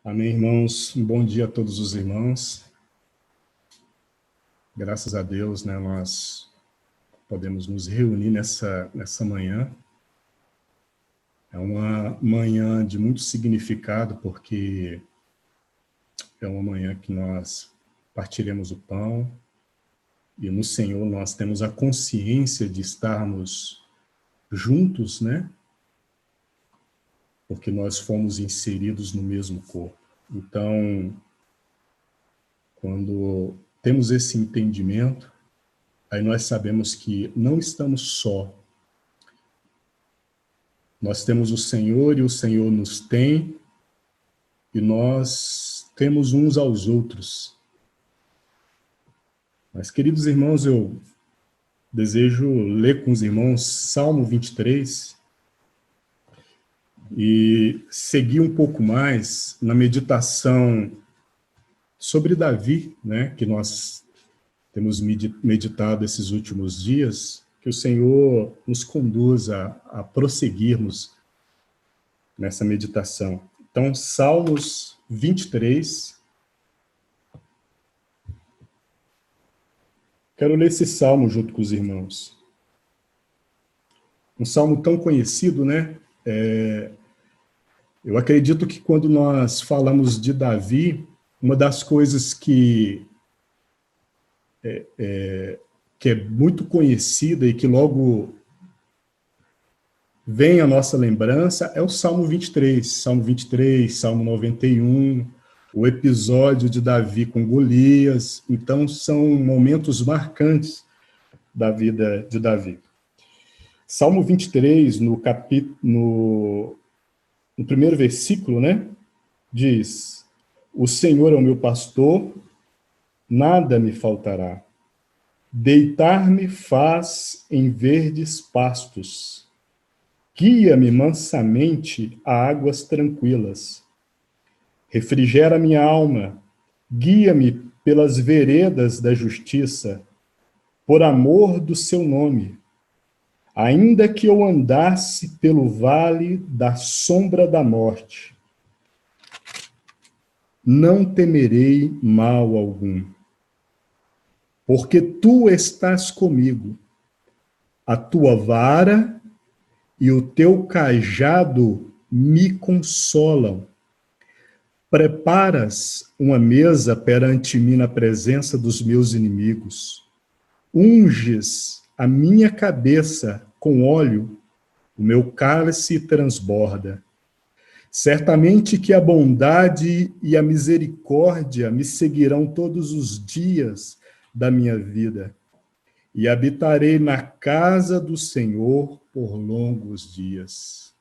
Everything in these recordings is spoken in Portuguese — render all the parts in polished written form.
Amém, irmãos. Um bom dia a todos os irmãos. Graças a Deus, nós podemos nos reunir nessa manhã. É uma manhã de muito significado, porque é uma manhã que nós partiremos o pão e no Senhor nós temos a consciência de estarmos juntos, Porque nós fomos inseridos no mesmo corpo. Então, quando temos esse entendimento, aí nós sabemos que não estamos só. Nós temos o Senhor e o Senhor nos tem, e nós temos uns aos outros. Mas, queridos irmãos, eu desejo ler com os irmãos Salmo 23 e seguir um pouco mais na meditação sobre Davi, que nós temos meditado esses últimos dias, que o Senhor nos conduza a prosseguirmos nessa meditação. Então, Salmos 23. Quero ler esse salmo junto com os irmãos. Um salmo tão conhecido, Eu acredito que quando nós falamos de Davi, uma das coisas que é muito conhecida e que logo vem à nossa lembrança é o Salmo 23. Salmo 23, Salmo 91, o episódio de Davi com Golias. Então, são momentos marcantes da vida de Davi. Salmo 23, no primeiro versículo, diz: o Senhor é o meu pastor, nada me faltará. Deitar-me faz em verdes pastos. Guia-me mansamente a águas tranquilas. Refrigera minha alma. Guia-me pelas veredas da justiça, por amor do seu nome. Ainda que eu andasse pelo vale da sombra da morte, não temerei mal algum, porque tu estás comigo. A tua vara e o teu cajado me consolam. Preparas uma mesa perante mim na presença dos meus inimigos. Unges a minha cabeça com óleo, o meu cálice transborda. Certamente que a bondade e a misericórdia me seguirão todos os dias da minha vida, e habitarei na casa do Senhor por longos dias.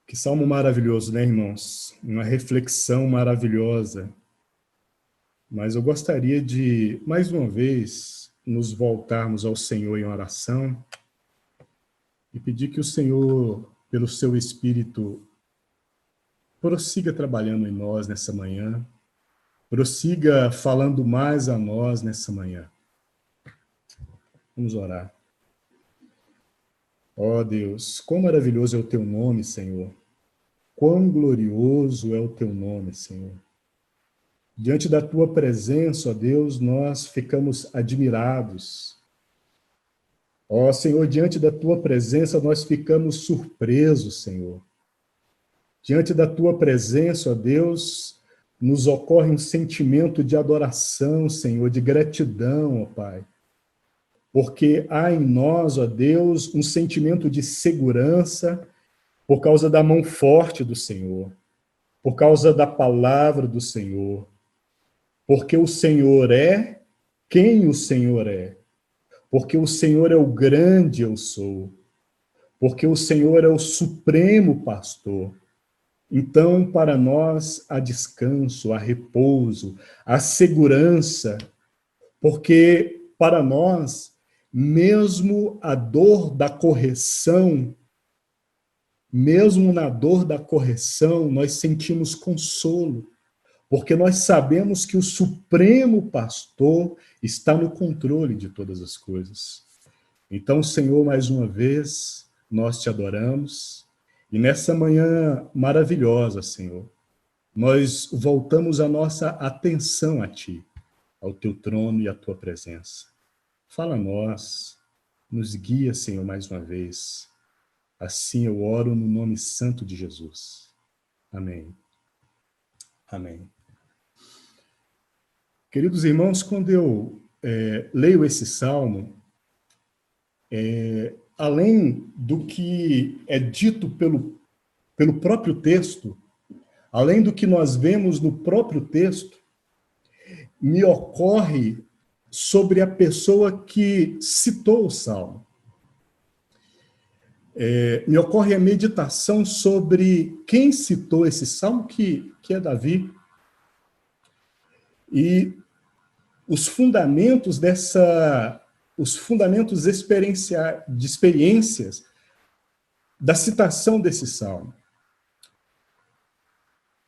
Que salmo maravilhoso, irmãos? Uma reflexão maravilhosa. Mas eu gostaria de, mais uma vez, nos voltarmos ao Senhor em oração e pedir que o Senhor, pelo seu Espírito, prossiga trabalhando em nós nessa manhã, prossiga falando mais a nós nessa manhã. Vamos orar. Ó Deus, quão maravilhoso é o teu nome, Senhor. Quão glorioso é o teu nome, Senhor. Diante da tua presença, ó Deus, nós ficamos admirados. Ó Senhor, diante da tua presença, nós ficamos surpresos, Senhor. Diante da tua presença, ó Deus, nos ocorre um sentimento de adoração, Senhor, de gratidão, ó Pai. Porque há em nós, ó Deus, um sentimento de segurança por causa da mão forte do Senhor, por causa da palavra do Senhor, porque o Senhor é quem o Senhor é, porque o Senhor é o grande eu sou, porque o Senhor é o supremo pastor. Então, para nós, há descanso, há repouso, há segurança, porque para nós, mesmo a dor da correção, mesmo na dor da correção, nós sentimos consolo, porque nós sabemos que o Supremo Pastor está no controle de todas as coisas. Então, Senhor, mais uma vez, nós te adoramos, e nessa manhã maravilhosa, Senhor, nós voltamos a nossa atenção a Ti, ao Teu trono e à Tua presença. Fala a nós, nos guia, Senhor, mais uma vez. Assim eu oro no nome santo de Jesus. Amém. Amém. Queridos irmãos, quando eu leio esse salmo, além do que é dito pelo próprio texto, além do que nós vemos no próprio texto, me ocorre sobre a pessoa que citou o salmo. Me ocorre a meditação sobre quem citou esse salmo, que é Davi, e os fundamentos de experiências da citação desse salmo.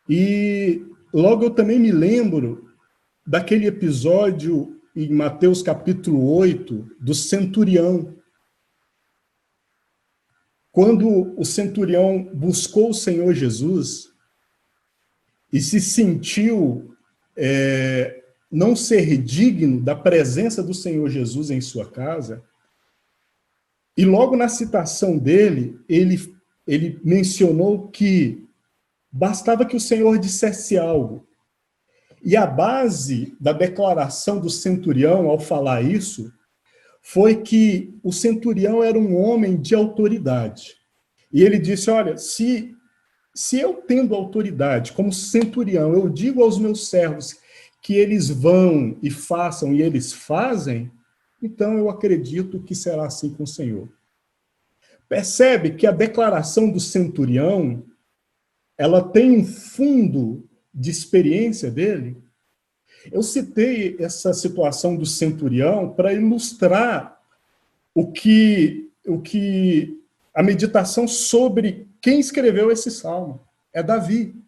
E logo eu também me lembro daquele episódio em Mateus capítulo 8, do centurião. Quando o centurião buscou o Senhor Jesus e se sentiu não ser digno da presença do Senhor Jesus em sua casa, e logo na citação dele, ele mencionou que bastava que o Senhor dissesse algo. E a base da declaração do centurião, ao falar isso, foi que o centurião era um homem de autoridade. E ele disse, olha, se eu tendo autoridade como centurião, eu digo aos meus servos que eles vão e façam e eles fazem, então eu acredito que será assim com o Senhor. Percebe que a declaração do centurião, ela tem um fundo de experiência dele? Eu citei essa situação do centurião para ilustrar o que a meditação sobre quem escreveu esse salmo. É Davi.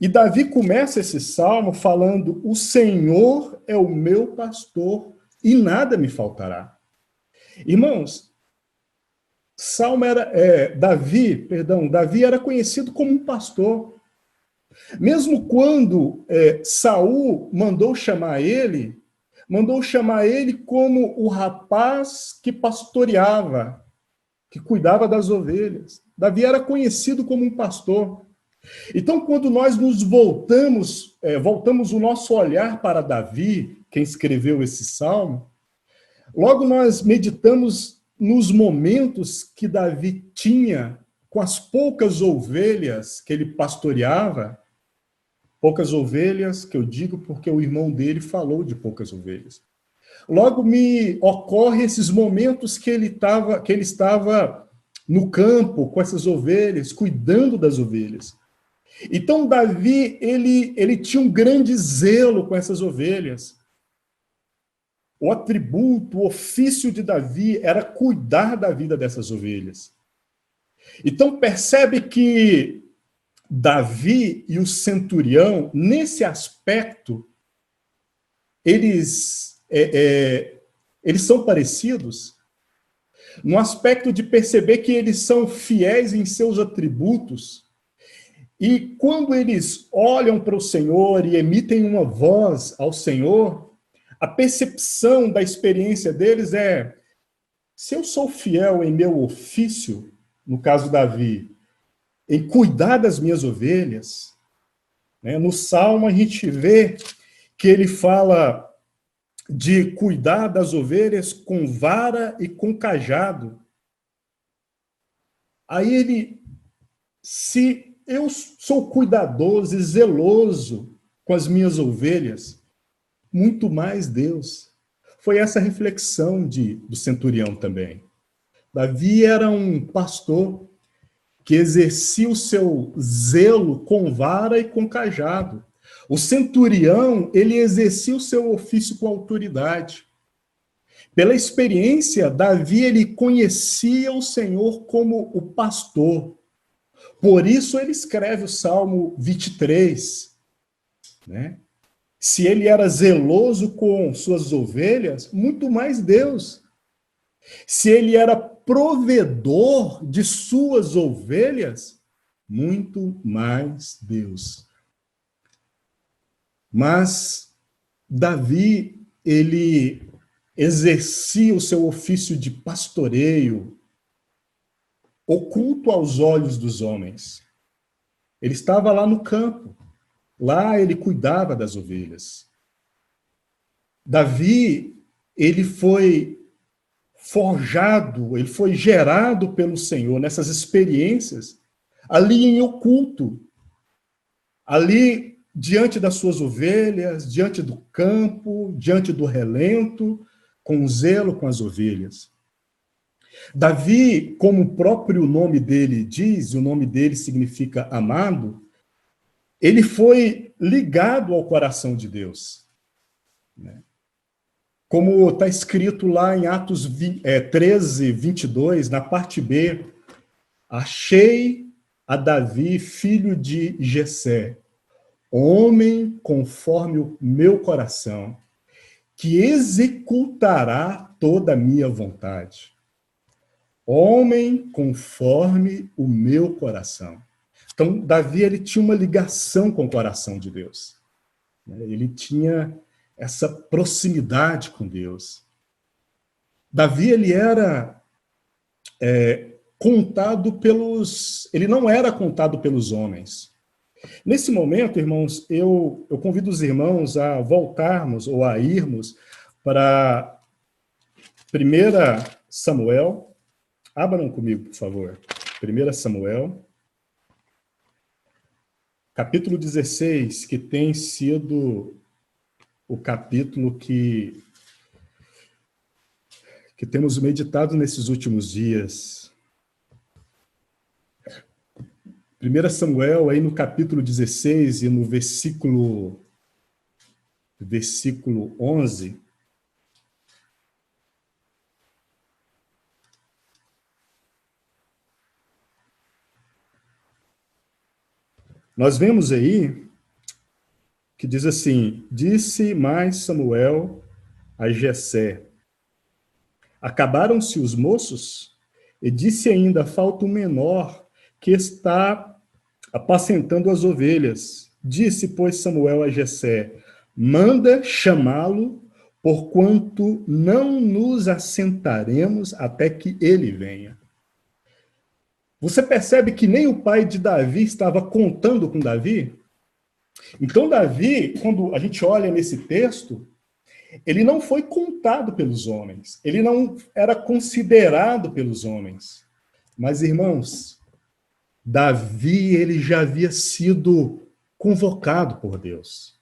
E Davi começa esse salmo falando, o Senhor é o meu pastor e nada me faltará. Irmãos, Davi era conhecido como um pastor. Mesmo quando Saul mandou chamar ele como o rapaz que pastoreava, que cuidava das ovelhas. Davi era conhecido como um pastor. Então, quando nós nos voltamos o nosso olhar para Davi, quem escreveu esse salmo, logo nós meditamos nos momentos que Davi tinha com as poucas ovelhas que ele pastoreava, poucas ovelhas, que eu digo porque o irmão dele falou de poucas ovelhas. Logo me ocorre esses momentos que ele estava no campo com essas ovelhas, cuidando das ovelhas. Então Davi, ele tinha um grande zelo com essas ovelhas. O atributo, o ofício de Davi era cuidar da vida dessas ovelhas. Então percebe que Davi e o centurião, nesse aspecto, eles são parecidos, no aspecto de perceber que eles são fiéis em seus atributos, e quando eles olham para o Senhor e emitem uma voz ao Senhor, a percepção da experiência deles é, se eu sou fiel em meu ofício, no caso Davi, em cuidar das minhas ovelhas, né? No Salmo a gente vê que ele fala de cuidar das ovelhas com vara e com cajado. Aí se eu sou cuidadoso e zeloso com as minhas ovelhas, muito mais Deus. Foi essa reflexão do centurião também. Davi era um pastor que exercia o seu zelo com vara e com cajado. O centurião, ele exercia o seu ofício com autoridade. Pela experiência, Davi, ele conhecia o Senhor como o pastor. Por isso ele escreve o Salmo 23, né? Se ele era zeloso com suas ovelhas, muito mais Deus. Se ele era provedor de suas ovelhas, muito mais Deus. Mas Davi, ele exercia o seu ofício de pastoreio oculto aos olhos dos homens. Ele estava lá no campo, lá ele cuidava das ovelhas. Davi, ele foi forjado, ele foi gerado pelo Senhor nessas experiências, ali em oculto, ali diante das suas ovelhas, diante do campo, diante do relento, com zelo com as ovelhas. Davi, como o próprio nome dele diz, o nome dele significa amado, ele foi ligado ao coração de Deus. Como está escrito lá em Atos 13, 22, na parte B, achei a Davi, filho de Jessé, homem conforme o meu coração, que executará toda a minha vontade. Homem conforme o meu coração. Então, Davi, ele tinha uma ligação com o coração de Deus. Ele tinha essa proximidade com Deus. Davi, ele era contado pelos... Ele não era contado pelos homens. Nesse momento, irmãos, eu convido os irmãos a voltarmos ou a irmos para 1 Samuel. Abram comigo, por favor. 1 Samuel, capítulo 16, que tem sido o capítulo que temos meditado nesses últimos dias. 1 Samuel, aí no capítulo 16 e no versículo 11, nós vemos aí que diz assim: disse mais Samuel a Jessé: acabaram-se os moços? E disse ainda: falta um menor que está apacentando as ovelhas. Disse, pois, Samuel a Jessé: manda chamá-lo, porquanto não nos assentaremos até que ele venha. Você percebe que nem o pai de Davi estava contando com Davi? Então, Davi, quando a gente olha nesse texto, ele não foi contado pelos homens, ele não era considerado pelos homens. Mas, irmãos, Davi, ele já havia sido convocado por Deus.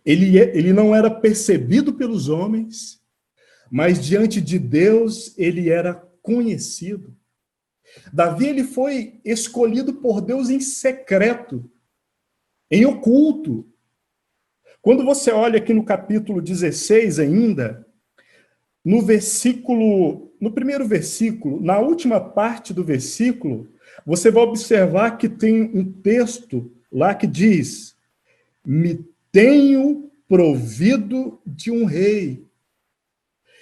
Ele não era percebido pelos homens, mas diante de Deus ele era conhecido. Davi, ele foi escolhido por Deus em secreto, em oculto. Quando você olha aqui no capítulo 16 ainda, no primeiro versículo, na última parte do versículo, você vai observar que tem um texto lá que diz: me tenho provido de um rei.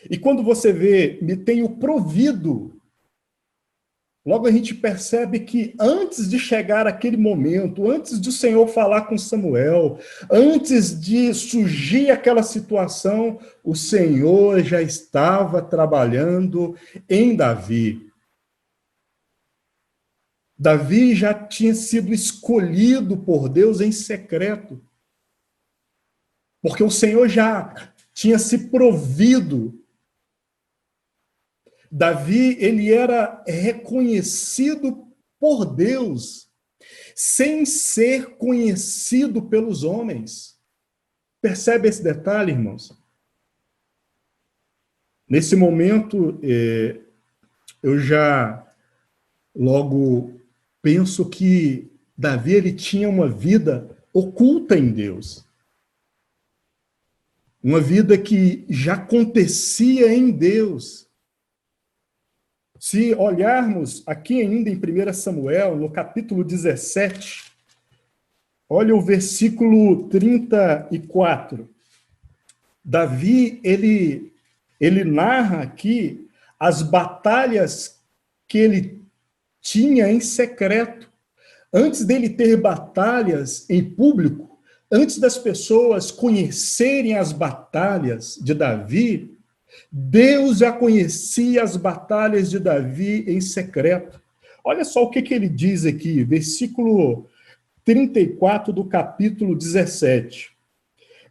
E quando você vê, me tenho provido, logo a gente percebe que antes de chegar aquele momento, antes de o Senhor falar com Samuel, antes de surgir aquela situação, o Senhor já estava trabalhando em Davi. Davi já tinha sido escolhido por Deus em secreto, porque o Senhor já tinha se provido. Davi, ele era reconhecido por Deus, sem ser conhecido pelos homens. Percebe esse detalhe, irmãos? Nesse momento, eu já logo penso que Davi, ele tinha uma vida oculta em Deus. Uma vida que já acontecia em Deus. Se olharmos aqui ainda em 1 Samuel, no capítulo 17, olha o versículo 34. Davi, ele narra aqui as batalhas que ele tinha em secreto. Antes dele ter batalhas em público, Antes das pessoas conhecerem as batalhas de Davi, Deus já conhecia as batalhas de Davi em secreto. Olha só o que ele diz aqui, versículo 34 do capítulo 17.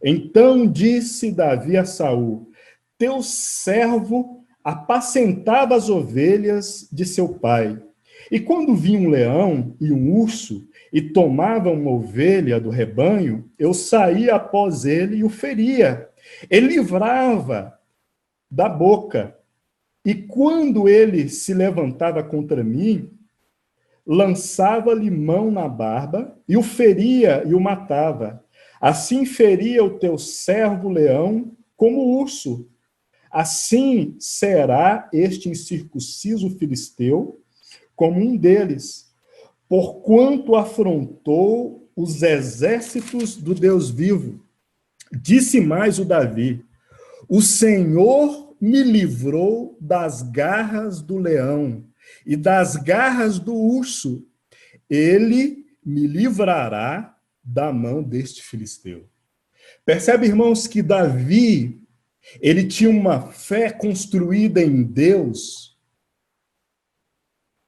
Então disse Davi a Saul: teu servo apacentava as ovelhas de seu pai. E quando vinha um leão e um urso e tomava uma ovelha do rebanho, eu saía após ele e o feria. Ele livrava da boca. E quando ele se levantava contra mim, lançava-lhe mão na barba e o feria e o matava. Assim feria o teu servo leão como o urso. Assim será este incircunciso filisteu como um deles, porquanto afrontou os exércitos do Deus vivo. Disse mais o Davi: o Senhor me livrou das garras do leão e das garras do urso. Ele me livrará da mão deste filisteu. Percebe, irmãos, que Davi, ele tinha uma fé construída em Deus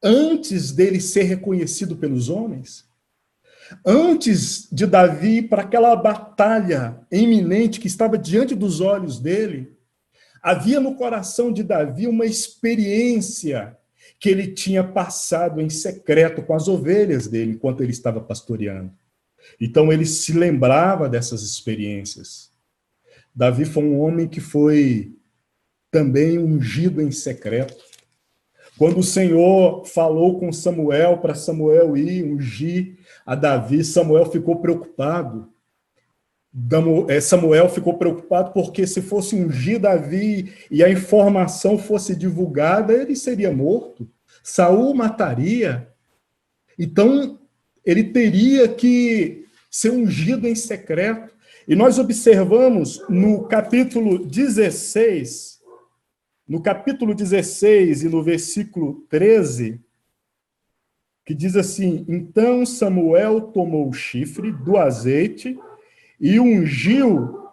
antes dele ser reconhecido pelos homens? Antes de Davi ir para aquela batalha iminente que estava diante dos olhos dele, havia no coração de Davi uma experiência que ele tinha passado em secreto com as ovelhas dele, enquanto ele estava pastoreando. Então ele se lembrava dessas experiências. Davi foi um homem que foi também ungido em secreto. Quando o Senhor falou com Samuel, para Samuel ir ungir a Davi, Samuel ficou preocupado. Samuel ficou preocupado porque se fosse ungir Davi e a informação fosse divulgada, ele seria morto. Saul mataria. Então, ele teria que ser ungido em secreto. E nós observamos no capítulo 16, e no versículo 13, que diz assim: então Samuel tomou o chifre do azeite e ungiu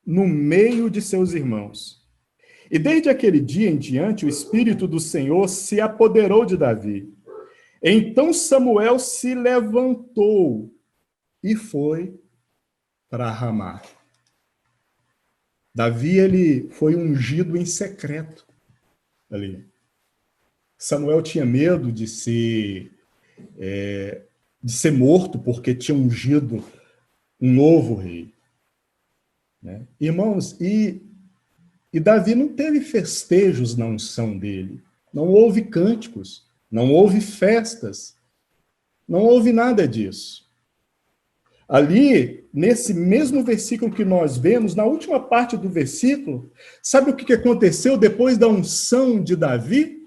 no meio de seus irmãos. E desde aquele dia em diante, o Espírito do Senhor se apoderou de Davi. Então Samuel se levantou e foi para Ramá. Davi, ele foi ungido em secreto ali. Samuel tinha medo de ser morto, porque tinha ungido um novo rei. Né? Irmãos, e Davi não teve festejos na unção dele. Não houve cânticos, não houve festas, não houve nada disso. Ali, nesse mesmo versículo que nós vemos, na última parte do versículo, sabe o que aconteceu depois da unção de Davi?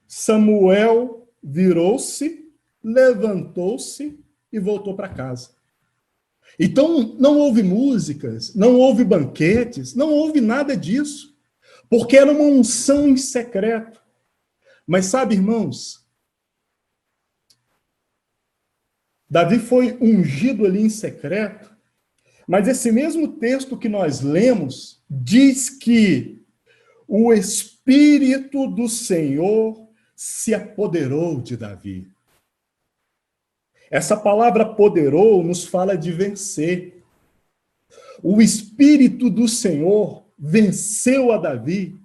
Samuel virou-se, levantou-se e voltou para casa. Então, não houve músicas, não houve banquetes, não houve nada disso, porque era uma unção em secreto. Mas sabe, irmãos, Davi foi ungido ali em secreto, mas esse mesmo texto que nós lemos diz que o Espírito do Senhor se apoderou de Davi. Essa palavra apoderou nos fala de vencer. O Espírito do Senhor venceu a Davi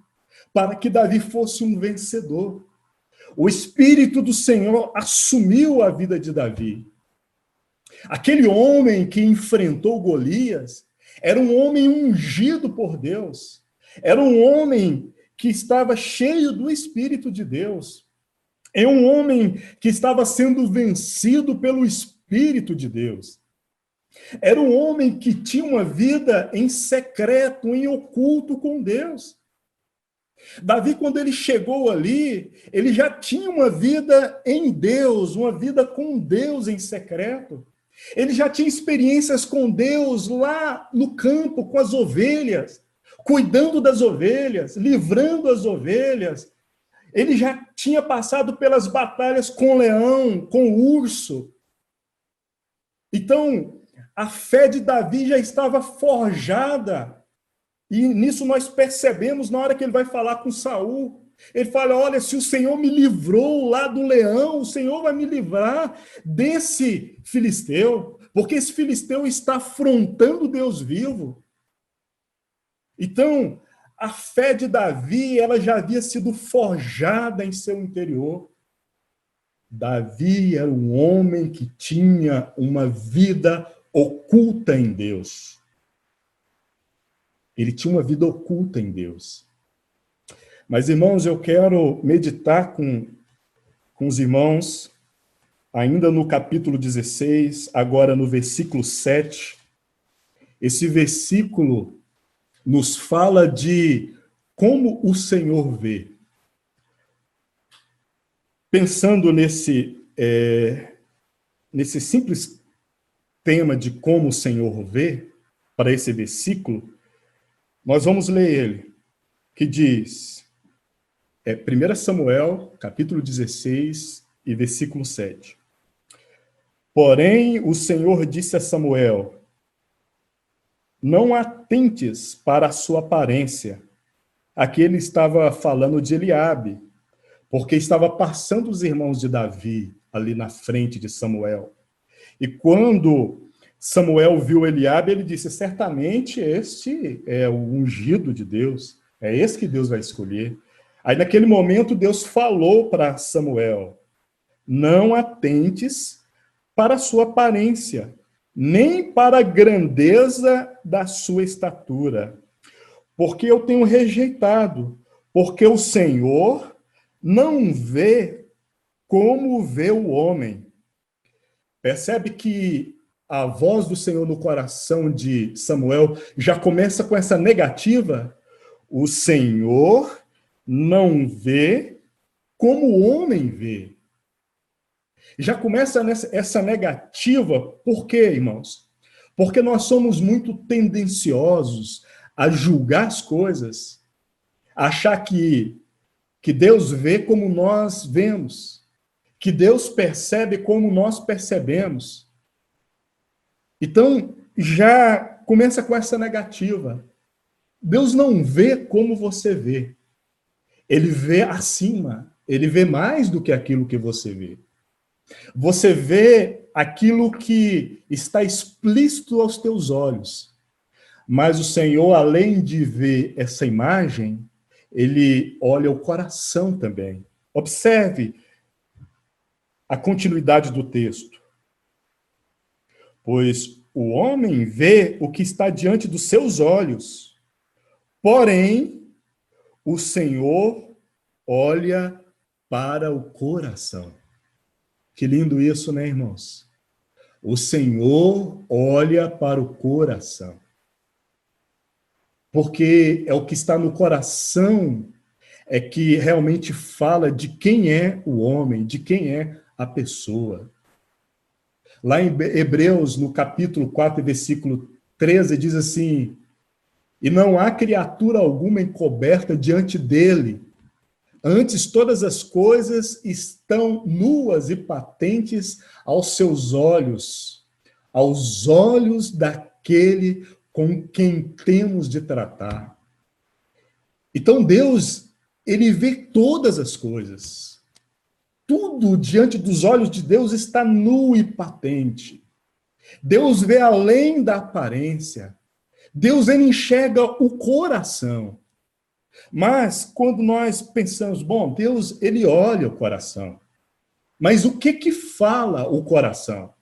para que Davi fosse um vencedor. O Espírito do Senhor assumiu a vida de Davi. Aquele homem que enfrentou Golias era um homem ungido por Deus. Era um homem que estava cheio do Espírito de Deus. É um homem que estava sendo vencido pelo Espírito de Deus. Era um homem que tinha uma vida em secreto, em oculto com Deus. Davi, quando ele chegou ali, ele já tinha uma vida em Deus, uma vida com Deus em secreto. Ele já tinha experiências com Deus lá no campo, com as ovelhas, cuidando das ovelhas, livrando as ovelhas. Ele já tinha passado pelas batalhas com o leão, com o urso. Então, a fé de Davi já estava forjada. E nisso nós percebemos na hora que ele vai falar com Saul. Ele fala, olha, se o Senhor me livrou lá do leão, o Senhor vai me livrar desse filisteu, porque esse filisteu está afrontando Deus vivo. Então, a fé de Davi, ela já havia sido forjada em seu interior. Davi era um homem que tinha uma vida oculta em Deus. Ele tinha uma vida oculta em Deus. Mas, irmãos, eu quero meditar com os irmãos, ainda no capítulo 16, agora no versículo 7. Esse versículo nos fala de como o Senhor vê. Pensando nesse simples tema de como o Senhor vê, para esse versículo, nós vamos ler ele, que diz, 1 Samuel, capítulo 16, e versículo 7. Porém, o Senhor disse a Samuel, não atentes para a sua aparência. Aqui ele estava falando de Eliabe, porque estava passando os irmãos de Davi ali na frente de Samuel. E quando Samuel viu Eliabe, ele disse, certamente este é o ungido de Deus, é esse que Deus vai escolher. Aí naquele momento Deus falou para Samuel, não atentes para a sua aparência, nem para a grandeza da sua estatura, porque eu tenho rejeitado, porque o Senhor não vê como vê o homem. Percebe que a voz do Senhor no coração de Samuel já começa com essa negativa? O Senhor não vê como o homem vê. Já começa essa negativa, por quê, irmãos? Porque nós somos muito tendenciosos a julgar as coisas, a achar que Deus vê como nós vemos, que Deus percebe como nós percebemos. Então, já começa com essa negativa. Deus não vê como você vê. Ele vê acima, ele vê mais do que aquilo que você vê. Você vê aquilo que está explícito aos teus olhos. Mas o Senhor, além de ver essa imagem, ele olha o coração também. Observe a continuidade do texto. Pois o homem vê o que está diante dos seus olhos, porém, o Senhor olha para o coração. Que lindo isso, né, irmãos? O Senhor olha para o coração. Porque é o que está no coração é que realmente fala de quem é o homem, de quem é a pessoa. Lá em Hebreus, no capítulo 4, versículo 13, diz assim, e não há criatura alguma encoberta diante dele. Antes, todas as coisas estão nuas e patentes aos seus olhos, aos olhos daquele com quem temos de tratar. Então, Deus, ele vê todas as coisas. Tudo diante dos olhos de Deus está nu e patente. Deus vê além da aparência. Deus, ele enxerga o coração. Mas, quando nós pensamos, bom, Deus, ele olha o coração. Mas o que fala o coração?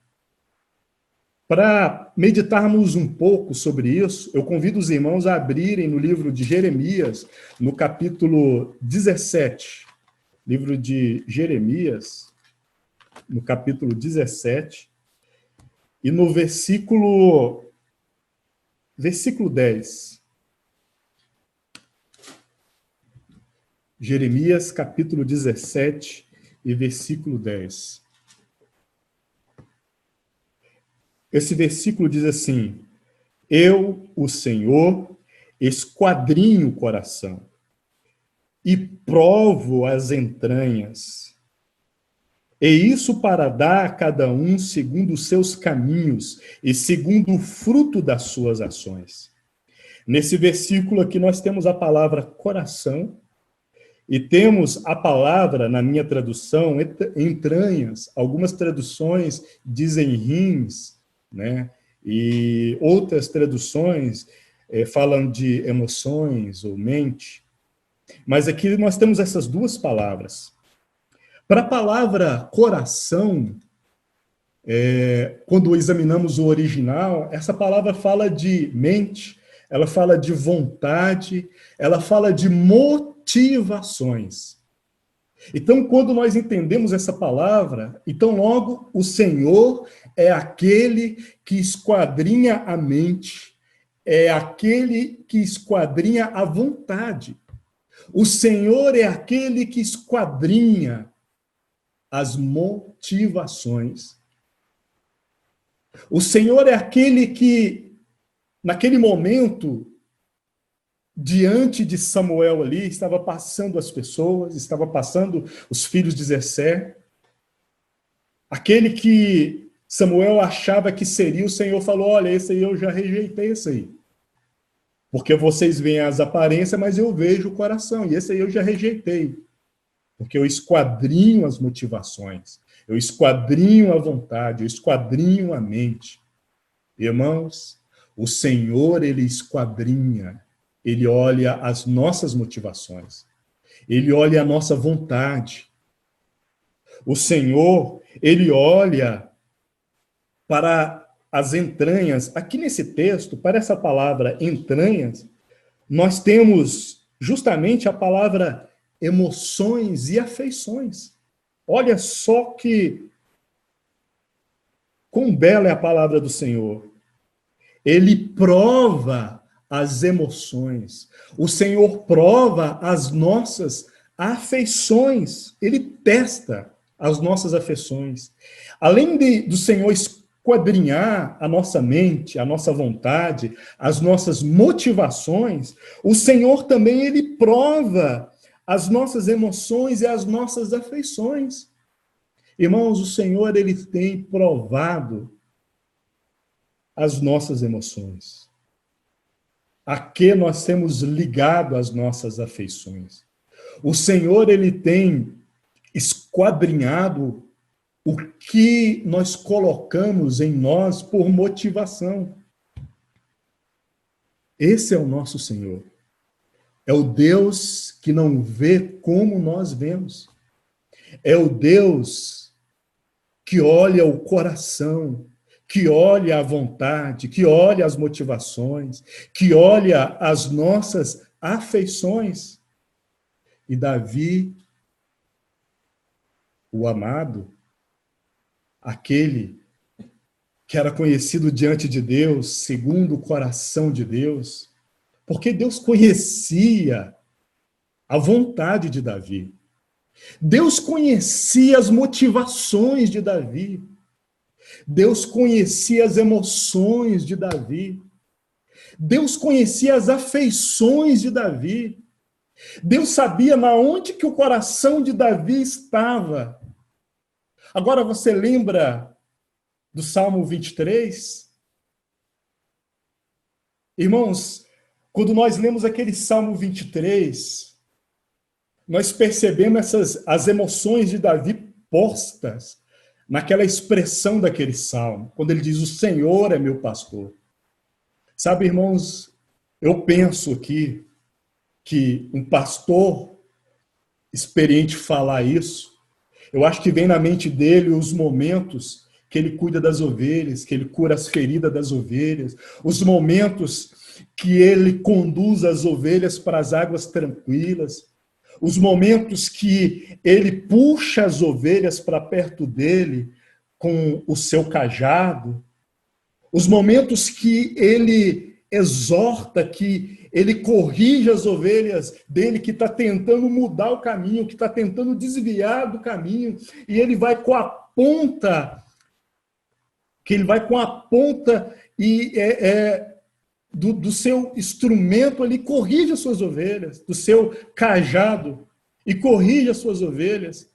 Para meditarmos um pouco sobre isso, eu convido os irmãos a abrirem no livro de Jeremias, no capítulo 17. Livro de Jeremias, no capítulo 17, e no versículo 10. Jeremias, capítulo 17 e versículo 10. Esse versículo diz assim, eu, o Senhor, esquadrinho o coração e provo as entranhas. E isso para dar a cada um segundo os seus caminhos e segundo o fruto das suas ações. Nesse versículo aqui nós temos a palavra coração e temos a palavra, na minha tradução, entranhas. Algumas traduções dizem rins, né? E outras traduções falam de emoções ou mente. Mas aqui nós temos essas duas palavras. Para a palavra coração, quando examinamos o original, essa palavra fala de mente, ela fala de vontade, ela fala de motivações. Então, quando nós entendemos essa palavra, então logo o Senhor é aquele que esquadrinha a mente, é aquele que esquadrinha a vontade. O Senhor é aquele que esquadrinha as motivações. O Senhor é aquele que, naquele momento, diante de Samuel ali, estava passando as pessoas, estava passando os filhos de Jessé. Aquele que Samuel achava que seria, o Senhor falou, olha, esse aí eu já rejeitei esse aí. Porque vocês veem as aparências, mas eu vejo o coração. E esse aí eu já rejeitei. Porque eu esquadrinho as motivações. Eu esquadrinho a vontade. Eu esquadrinho a mente. Irmãos, o Senhor, Ele esquadrinha. Ele olha as nossas motivações. Ele olha a nossa vontade. O Senhor, Ele olha para as entranhas. Aqui nesse texto, para essa palavra entranhas, nós temos justamente a palavra emoções e afeições. Olha só que quão bela é a palavra do Senhor. Ele prova as emoções. O Senhor prova as nossas afeições. Ele testa as nossas afeições. Além do Senhor esquadrinhar a nossa mente, a nossa vontade, as nossas motivações, o Senhor também, Ele prova as nossas emoções e as nossas afeições. Irmãos, o Senhor, Ele tem provado as nossas emoções. A que nós temos ligado as nossas afeições. O Senhor, Ele tem esquadrinhado o que nós colocamos em nós por motivação. Esse é o nosso Senhor. É o Deus que não vê como nós vemos. É o Deus que olha o coração, que olha a vontade, que olha as motivações, que olha as nossas afeições. E Davi, o amado, aquele que era conhecido diante de Deus, segundo o coração de Deus, porque Deus conhecia a vontade de Davi. Deus conhecia as motivações de Davi. Deus conhecia as emoções de Davi. Deus conhecia as afeições de Davi. Deus sabia na onde que o coração de Davi estava. Agora você lembra do Salmo 23? Irmãos, quando nós lemos aquele Salmo 23, nós percebemos as emoções de Davi postas naquela expressão daquele salmo, quando ele diz, o Senhor é meu pastor. Sabe, irmãos, eu penso aqui que um pastor experiente falar isso, eu acho que vem na mente dele os momentos que ele cuida das ovelhas, que ele cura as feridas das ovelhas, os momentos que ele conduz as ovelhas para as águas tranquilas, os momentos que ele puxa as ovelhas para perto dele com o seu cajado, os momentos que ele exorta, que ele corrige as ovelhas dele, que está tentando mudar o caminho, que está tentando desviar do caminho, e ele vai com a ponta, e do seu instrumento ali, corrige as suas ovelhas, do seu cajado, e corrige as suas ovelhas.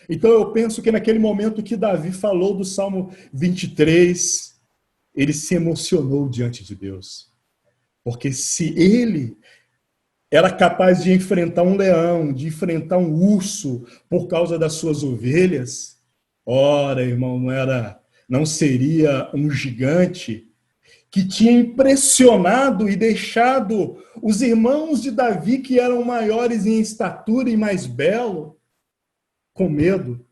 Então eu penso que naquele momento que Davi falou do Salmo 23, ele se emocionou diante de Deus. Porque se ele era capaz de enfrentar um leão, de enfrentar um urso por causa das suas ovelhas, ora, irmão, não seria um gigante que tinha impressionado e deixado os irmãos de Davi, que eram maiores em estatura e mais belos, com medo.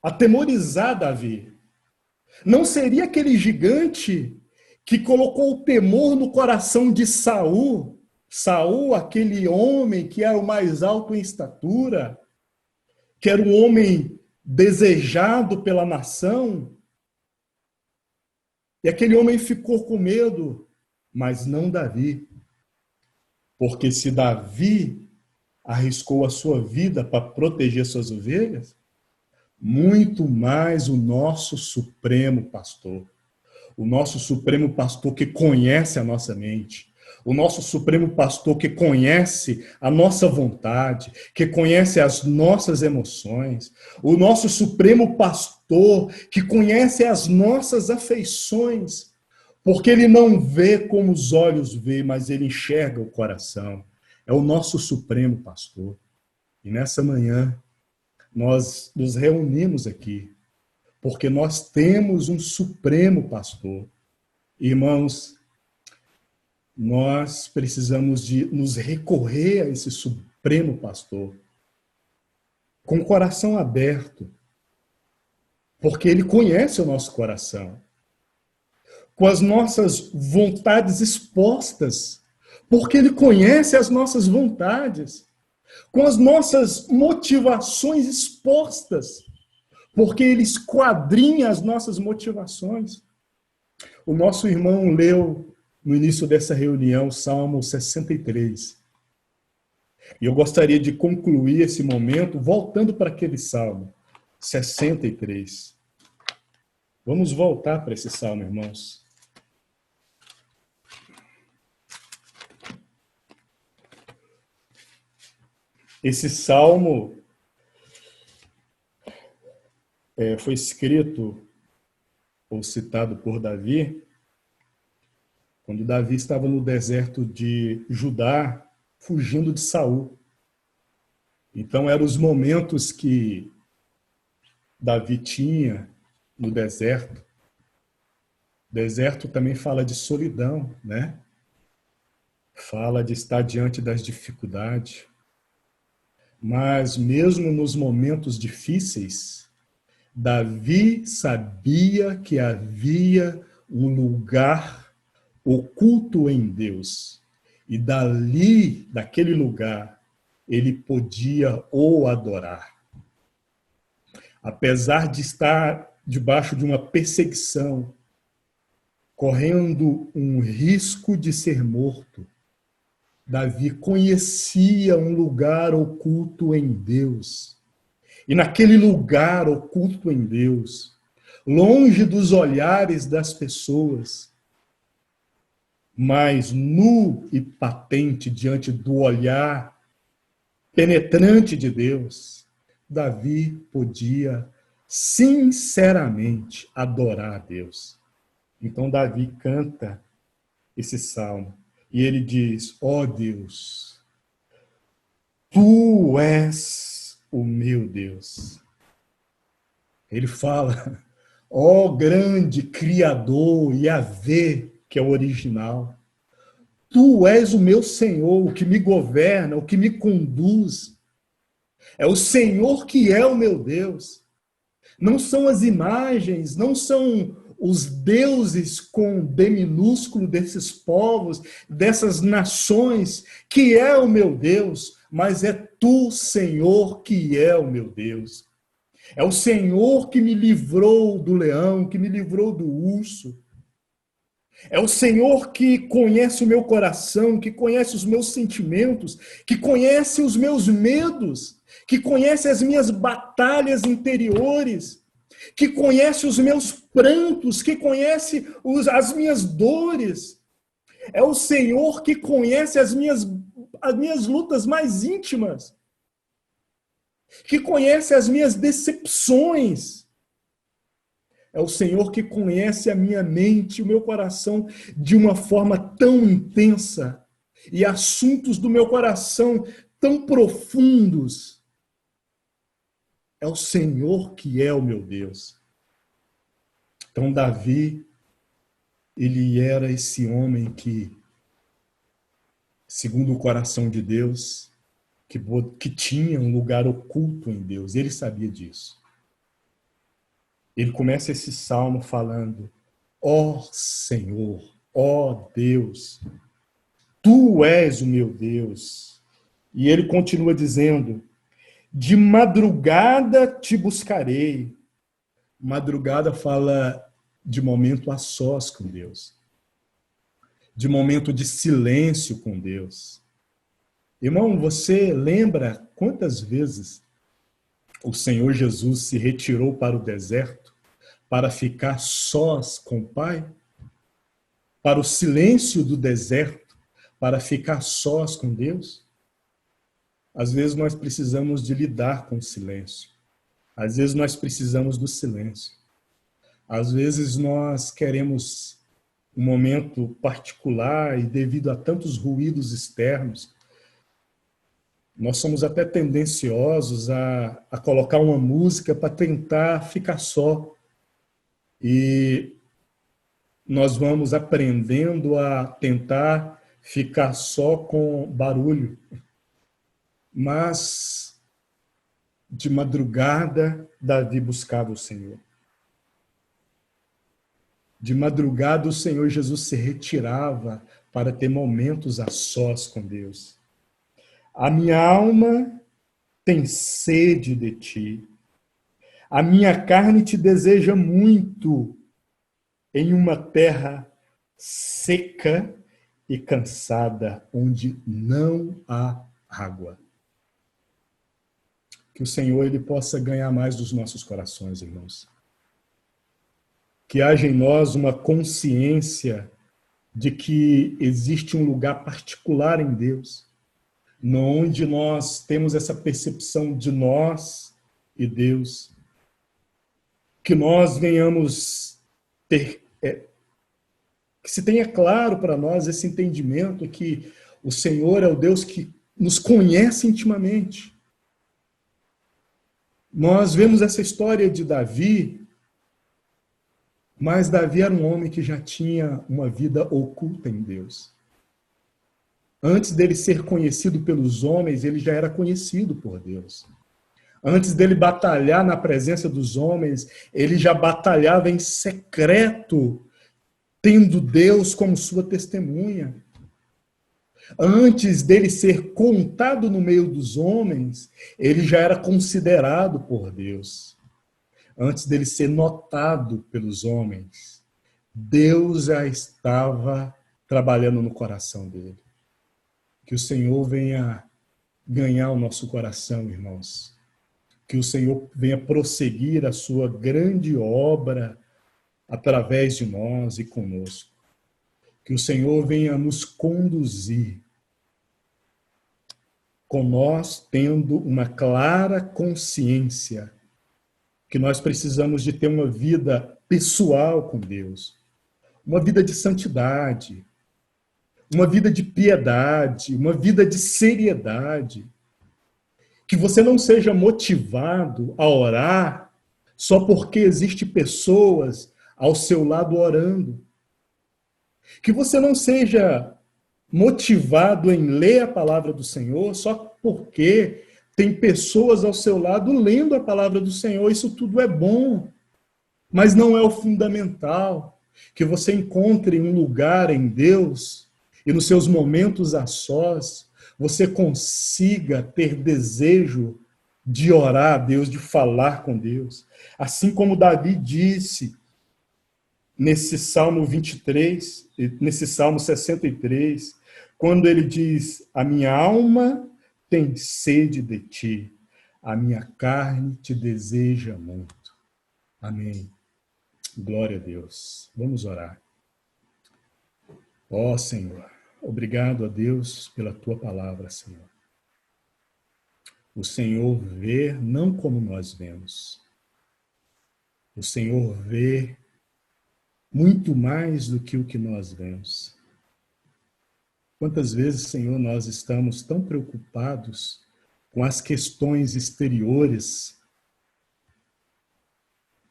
Atemorizar Davi. Não seria aquele gigante que colocou o temor no coração de Saul. Saul, aquele homem que era o mais alto em estatura, que era um homem desejado pela nação. E aquele homem ficou com medo, mas não Davi. Porque se Davi arriscou a sua vida para proteger suas ovelhas, muito mais o nosso Supremo Pastor. O nosso Supremo Pastor que conhece a nossa mente. O nosso Supremo Pastor que conhece a nossa vontade, que conhece as nossas emoções. O nosso Supremo Pastor que conhece as nossas afeições. Porque ele não vê como os olhos veem, mas ele enxerga o coração. É o nosso Supremo Pastor. E nessa manhã, nós nos reunimos aqui, porque nós temos um Supremo Pastor. Irmãos, nós precisamos de nos recorrer a esse Supremo Pastor com o coração aberto, porque ele conhece o nosso coração, com as nossas vontades expostas, porque ele conhece as nossas vontades, com as nossas motivações expostas, porque ele esquadrinha as nossas motivações. O nosso irmão leu no início dessa reunião o Salmo 63. E eu gostaria de concluir esse momento voltando para aquele Salmo 63. Vamos voltar para esse Salmo, irmãos. Esse Salmo foi escrito ou citado por Davi quando Davi estava no deserto de Judá, fugindo de Saul. Então, eram os momentos que Davi tinha no deserto. O deserto também fala de solidão, né? Fala de estar diante das dificuldades. Mas mesmo nos momentos difíceis, Davi sabia que havia um lugar oculto em Deus. E dali, daquele lugar, ele podia o adorar. Apesar de estar debaixo de uma perseguição, correndo um risco de ser morto, Davi conhecia um lugar oculto em Deus. E naquele lugar oculto em Deus, longe dos olhares das pessoas, mas nu e patente diante do olhar penetrante de Deus, Davi podia sinceramente adorar a Deus. Então Davi canta esse salmo e ele diz: ó Deus, tu és o meu Deus. Ele fala: ó grande Criador, Yahvé, que é o original. Tu és o meu Senhor, o que me governa, o que me conduz. É o Senhor que é o meu Deus. Não são as imagens, não são os deuses com D minúsculo desses povos, dessas nações, que é o meu Deus, mas é tu, Senhor, que é o meu Deus. É o Senhor que me livrou do leão, que me livrou do urso. É o Senhor que conhece o meu coração, que conhece os meus sentimentos, que conhece os meus medos, que conhece as minhas batalhas interiores, que conhece os meus prantos, que conhece as minhas dores. É o Senhor que conhece as minhas lutas mais íntimas, que conhece as minhas decepções. É o Senhor que conhece a minha mente, o meu coração, de uma forma tão intensa, e assuntos do meu coração tão profundos. É o Senhor que é o meu Deus. Então, Davi, ele era esse homem que, segundo o coração de Deus, que tinha um lugar oculto em Deus. Ele sabia disso. Ele começa esse salmo falando: ó Senhor, ó Deus, tu és o meu Deus. E ele continua dizendo: de madrugada te buscarei. Madrugada fala de momento a sós com Deus, de momento de silêncio com Deus. Irmão, você lembra quantas vezes o Senhor Jesus se retirou para o deserto para ficar sós com o Pai? Para o silêncio do deserto, para ficar sós com Deus? Às vezes nós precisamos de lidar com o silêncio. Às vezes nós precisamos do silêncio. Às vezes nós queremos um momento particular e devido a tantos ruídos externos, nós somos até tendenciosos a colocar uma música para tentar ficar só. E nós vamos aprendendo a tentar ficar só com barulho. Mas, de madrugada, Davi buscava o Senhor. De madrugada, o Senhor Jesus se retirava para ter momentos a sós com Deus. A minha alma tem sede de ti. A minha carne te deseja muito em uma terra seca e cansada, onde não há água. Que o Senhor ele possa ganhar mais dos nossos corações, irmãos. Que haja em nós uma consciência de que existe um lugar particular em Deus, onde nós temos essa percepção de nós e Deus. Que nós venhamos ter, que se tenha claro para nós esse entendimento que o Senhor é o Deus que nos conhece intimamente. Nós vemos essa história de Davi, mas Davi era um homem que já tinha uma vida oculta em Deus. Antes dele ser conhecido pelos homens, ele já era conhecido por Deus. Antes dele batalhar na presença dos homens, ele já batalhava em secreto, tendo Deus como sua testemunha. Antes dele ser contado no meio dos homens, ele já era considerado por Deus. Antes dele ser notado pelos homens, Deus já estava trabalhando no coração dele. Que o Senhor venha ganhar o nosso coração, irmãos. Que o Senhor venha prosseguir a sua grande obra através de nós e conosco. Que o Senhor venha nos conduzir, com nós tendo uma clara consciência que nós precisamos de ter uma vida pessoal com Deus, uma vida de santidade, uma vida de piedade, uma vida de seriedade. Que você não seja motivado a orar só porque existem pessoas ao seu lado orando. Que você não seja motivado em ler a palavra do Senhor só porque tem pessoas ao seu lado lendo a palavra do Senhor. Isso tudo é bom, mas não é o fundamental. Que você encontre um lugar em Deus e nos seus momentos a sós, você consiga ter desejo de orar a Deus, de falar com Deus. Assim como Davi disse nesse Salmo 23, nesse Salmo 63, quando ele diz: a minha alma tem sede de ti, a minha carne te deseja muito. Amém. Glória a Deus. Vamos orar. Ó Senhor, obrigado a Deus pela tua palavra, Senhor. O Senhor vê não como nós vemos. O Senhor vê muito mais do que o que nós vemos. Quantas vezes, Senhor, nós estamos tão preocupados com as questões exteriores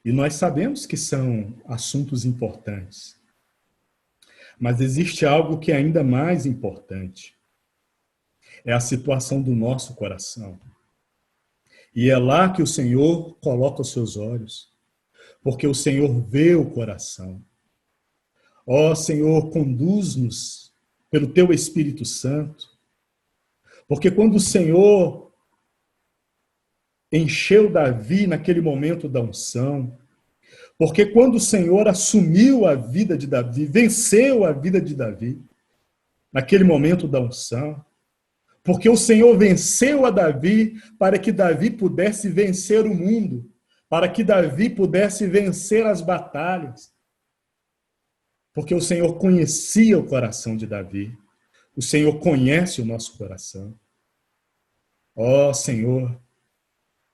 e nós sabemos que são assuntos importantes. Mas existe algo que é ainda mais importante. É a situação do nosso coração. E é lá que o Senhor coloca os seus olhos, porque o Senhor vê o coração. Ó Senhor, conduz-nos pelo teu Espírito Santo, porque quando o Senhor encheu Davi naquele momento da unção, porque quando o Senhor assumiu a vida de Davi, venceu a vida de Davi, naquele momento da unção, porque o Senhor venceu a Davi para que Davi pudesse vencer o mundo, para que Davi pudesse vencer as batalhas. Porque o Senhor conhecia o coração de Davi. O Senhor conhece o nosso coração. Ó Senhor,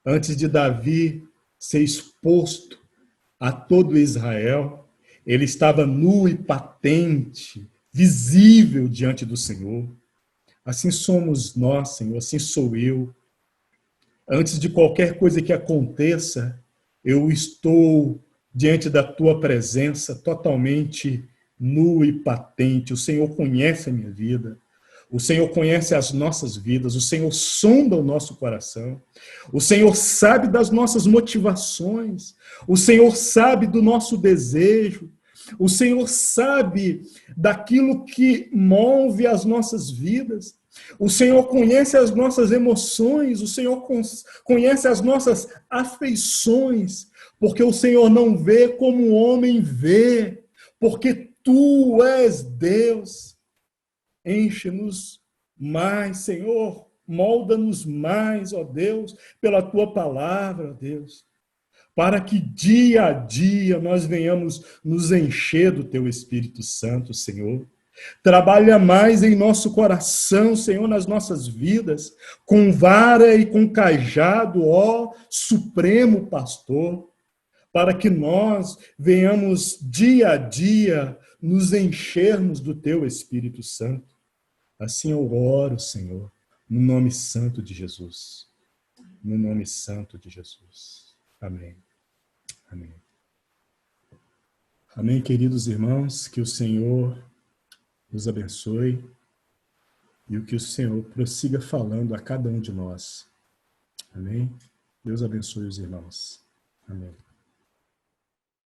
antes de Davi ser exposto a todo Israel, ele estava nu e patente, visível diante do Senhor. Assim somos nós, Senhor, assim sou eu. Antes de qualquer coisa que aconteça, eu estou diante da tua presença totalmente nu e patente. O Senhor conhece a minha vida. O Senhor conhece as nossas vidas. O Senhor sonda o nosso coração. O Senhor sabe das nossas motivações. O Senhor sabe do nosso desejo. O Senhor sabe daquilo que move as nossas vidas. O Senhor conhece as nossas emoções, o Senhor conhece as nossas afeições, porque o Senhor não vê como o homem vê, porque tu és Deus. Enche-nos mais, Senhor, molda-nos mais, ó Deus, pela tua palavra, ó Deus, para que dia a dia nós venhamos nos encher do teu Espírito Santo, Senhor. Trabalha mais em nosso coração, Senhor, nas nossas vidas, com vara e com cajado, ó Supremo Pastor, para que nós venhamos dia a dia nos enchermos do teu Espírito Santo. Assim eu oro, Senhor, no nome santo de Jesus. No nome santo de Jesus. Amém. Amém. Amém, queridos irmãos, que o Senhor nos abençoe e o que o Senhor prossiga falando a cada um de nós. Amém? Deus abençoe os irmãos. Amém.